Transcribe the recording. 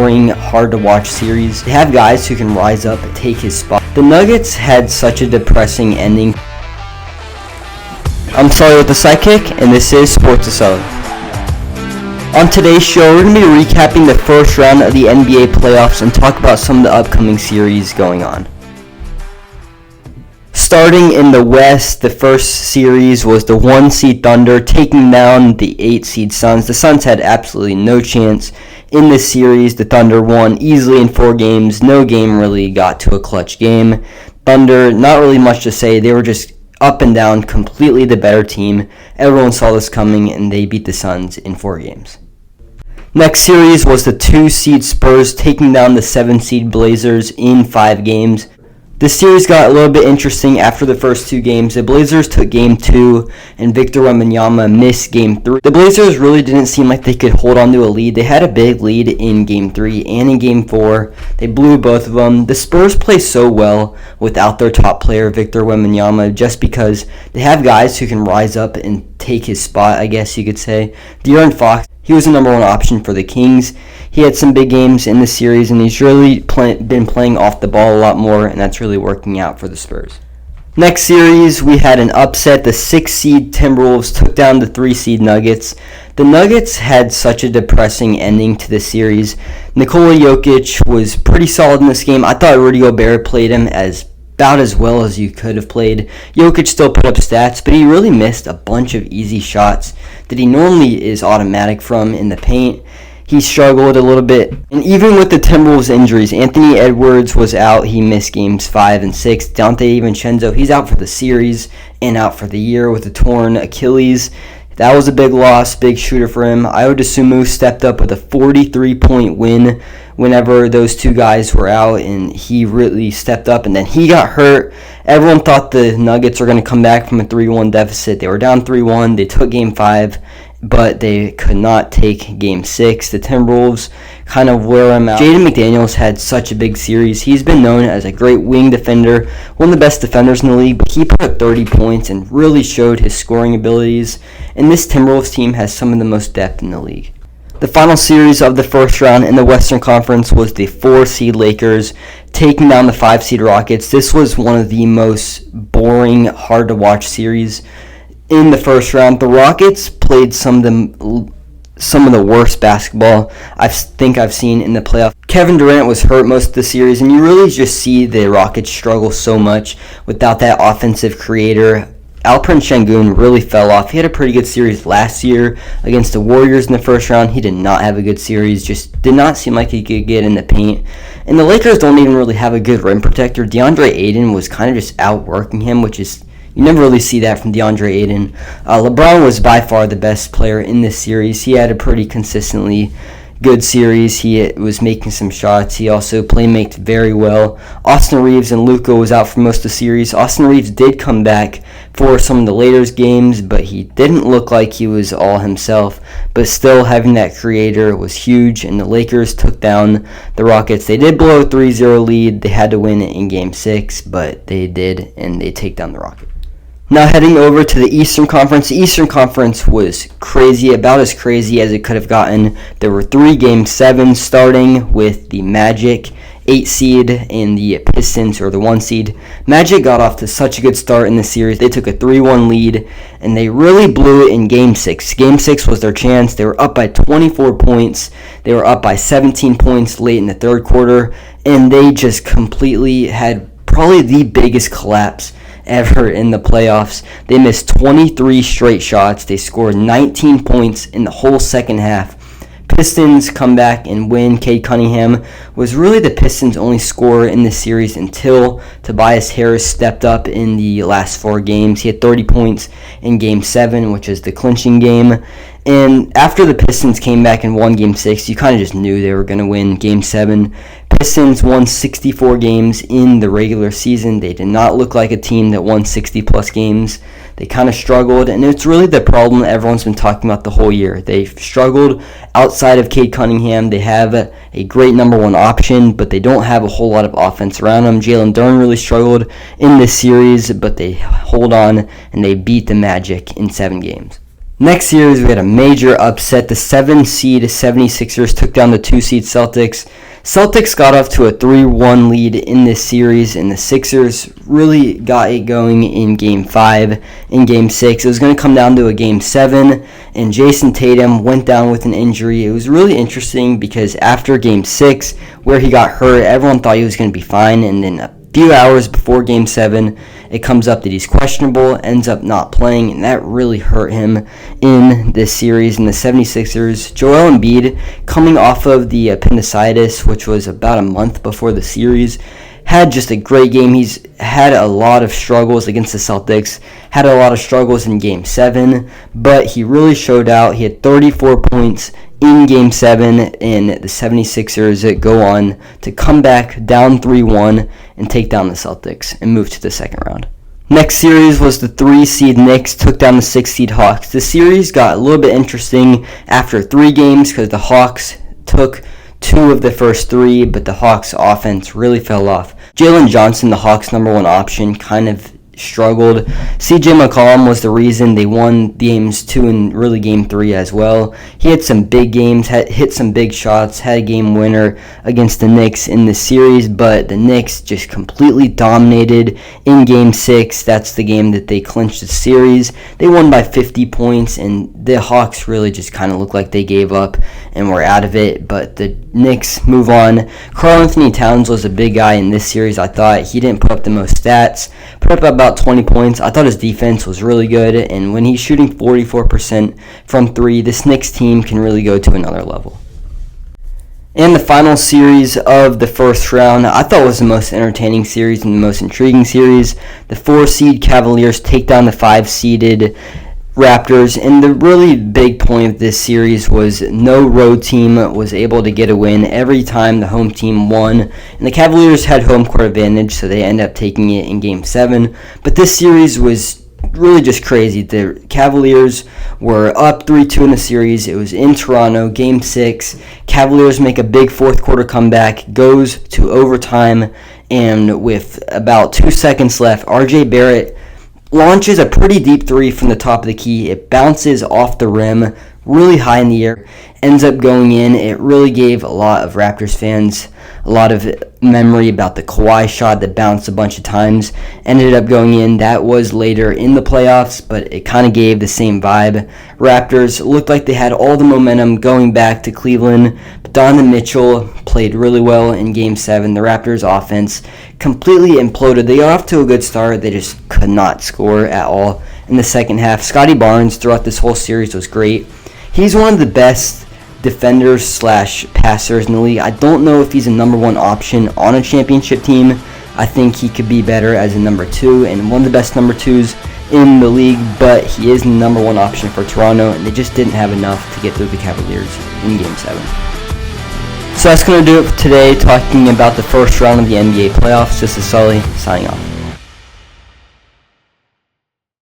boring, hard-to-watch series. They have guys who can rise up and take his spot. The Nuggets had such a depressing ending. I'm Sully with the Sidekick, and this is Sports with Sully. On today's show, we're going to be recapping the first round of the NBA playoffs and talk about some of the upcoming series going on. Starting in the West, the first series was the 1-seed Thunder taking down the 8-seed Suns. The Suns had absolutely no chance in this series. The Thunder won easily in 4 games. No game really got to a clutch game. Thunder, not really much to say. They were just up and down, completely the better team. Everyone saw this coming, and they beat the Suns in 4 games. Next series was the 2-seed Spurs taking down the 7-seed Blazers in 5 games. This series got a little bit interesting after the first 2 games. The Blazers took Game 2, and Victor Wembanyama missed Game 3. The Blazers really didn't seem like they could hold on to a lead. They had a big lead in Game 3 and in Game 4. They blew both of them. The Spurs play so well without their top player, Victor Wembanyama, just because they have guys who can rise up and take his spot, I guess you could say. De'Aaron Fox, he was the number 1 option for the Kings. He had some big games in this series, and he's really been playing off the ball a lot more, and that's really working out for the Spurs. Next series, we had an upset. The 6-seed Timberwolves took down the 3-seed Nuggets. The Nuggets had such a depressing ending to the series. Nikola Jokic was pretty solid in this game. I thought Rudy Gobert played him about as well as you could have played. Jokic still put up stats, but he really missed a bunch of easy shots that he normally is automatic from in the paint. He struggled a little bit. And even with the Timberwolves injuries, Anthony Edwards was out. He missed games 5 and 6. Dante DiVincenzo, he's out for the series and out for the year with a torn Achilles. That was a big loss, big shooter for him. Ayo Dosunmu stepped up with a 43-point win whenever those 2 guys were out, and he really stepped up, and then he got hurt. Everyone thought the Nuggets were going to come back from a 3-1 deficit. They were down 3-1. They took Game 5, but they could not take Game 6. The Timberwolves kind of wear him out. Jaden McDaniels had such a big series. He's been known as a great wing defender, one of the best defenders in the league, but he put up 30 points and really showed his scoring abilities. And this Timberwolves team has some of the most depth in the league. The final series of the first round in the Western Conference was the 4-seed Lakers taking down the 5-seed Rockets. This was one of the most boring, hard-to-watch series in the first round. The Rockets played some of the worst basketball I think I've seen in the playoffs. Kevin Durant was hurt most of the series, and you really just see the Rockets struggle so much without that offensive creator. Alperen Sengun really fell off. He had a pretty good series last year against the Warriors in the first round. He did not have a good series, just did not seem like he could get in the paint. And the Lakers don't even really have a good rim protector. DeAndre Ayton was kind of just outworking him, which is, you never really see that from DeAndre Ayton. LeBron was by far the best player in this series. He had a pretty consistently good series. He was making some shots. He also playmaked very well. Austin Reeves and Luka was out for most of the series. Austin Reeves did come back for some of the later games, but he didn't look like he was all himself. But still, having that creator was huge, and the Lakers took down the Rockets. They did blow a 3-0 lead. They had to win it in Game 6, but they did, and they take down the Rockets. Now heading over to the Eastern Conference. The Eastern Conference was crazy, about as crazy as it could have gotten. There were 3 Game 7s, starting with the Magic 8-seed and the Pistons, or the 1-seed. Magic got off to such a good start in the series. They took a 3-1 lead, and they really blew it in Game 6. Game 6 was their chance. They were up by 24 points. They were up by 17 points late in the third quarter, and they just completely had probably the biggest collapse ever in the playoffs. They missed 23 straight shots. They scored 19 points in the whole second half. Pistons come back and win. Cade Cunningham was really the Pistons' only scorer in this series until Tobias Harris stepped up in the last 4 games. He had 30 points in Game 7, which is the clinching game. And after the Pistons came back and won Game 6, you kind of just knew they were going to win Game 7. Pistons won 64 games in the regular season. They did not look like a team that won 60-plus games. They kind of struggled, and it's really the problem everyone's been talking about the whole year. They've struggled outside of Cade Cunningham. They have a great number 1 option, but they don't have a whole lot of offense around them. Jalen Duren really struggled in this series, but they hold on, and they beat the Magic in 7 games. Next series, we had a major upset. The 7-seed 76ers took down the 2-seed Celtics. Celtics got off to a 3-1 lead in this series, and the Sixers really got it going in Game 5. In Game 6, it was going to come down to a Game 7, and Jason Tatum went down with an injury. It was really interesting because after Game 6, where he got hurt, everyone thought he was going to be fine, and then a few hours before Game 7, it comes up that he's questionable, ends up not playing, and that really hurt him in this series. In the 76ers, Joel Embiid, coming off of the appendicitis, which was about a month before the series, had just a great game. He's had a lot of struggles against the Celtics, had a lot of struggles in Game 7, but he really showed out. He had 34 points in Game 7, and the 76ers go on to come back down 3-1 and take down the Celtics and move to the second round. Next series was the 3-seed Knicks took down the 6-seed Hawks. The series got a little bit interesting after 3 games because the Hawks took 2 of the first 3, but the Hawks offense really fell off. Jalen Johnson, the Hawks' number 1 option, kind of struggled. CJ McCollum was the reason they won games 2 and really game 3 as well. He had some big games, hit some big shots, had a game winner against the Knicks in the series, but the Knicks just completely dominated in Game 6. That's the game that they clinched the series. They won by 50 points, and the Hawks really just kind of looked like they gave up and were out of it, but the Knicks move on. Karl-Anthony Towns was a big guy in this series. I thought he didn't put up the most stats, put up about 20 points. I thought his defense was really good, and when he's shooting 44% from 3, this Knicks team can really go to another level. And the final series of the first round, I thought was the most entertaining series and the most intriguing series. The 4-seed Cavaliers take down the 5-seeded Raptors, and the really big point of this series was no road team was able to get a win every time the home team won, and the Cavaliers had home court advantage, so they ended up taking it in Game 7. But this series was really just crazy. The Cavaliers were up 3-2 in the series. It was in Toronto, Game 6. Cavaliers make a big fourth quarter comeback, goes to overtime, and with about 2 seconds left, RJ Barrett launches a pretty deep 3 from the top of the key. It bounces off the rim really high in the air, ends up going in. It really gave a lot of Raptors fans a lot of memory about the Kawhi shot that bounced a bunch of times, ended up going in. That was later in the playoffs, but it kind of gave the same vibe. Raptors looked like they had all the momentum going back to Cleveland, but Donovan Mitchell played really well in Game 7. The Raptors offense completely imploded. They got off to a good start. They just could not score at all in the second half. Scotty Barnes throughout this whole series was great. He's one of the best defenders / passers in the league. I don't know if he's a number 1 option on a championship team. I think he could be better as a number 2 and one of the best number 2s in the league, but he is the number 1 option for Toronto, and they just didn't have enough to get through the Cavaliers in Game 7. So that's going to do it for today, talking about the first round of the NBA playoffs. This is Sully, signing off.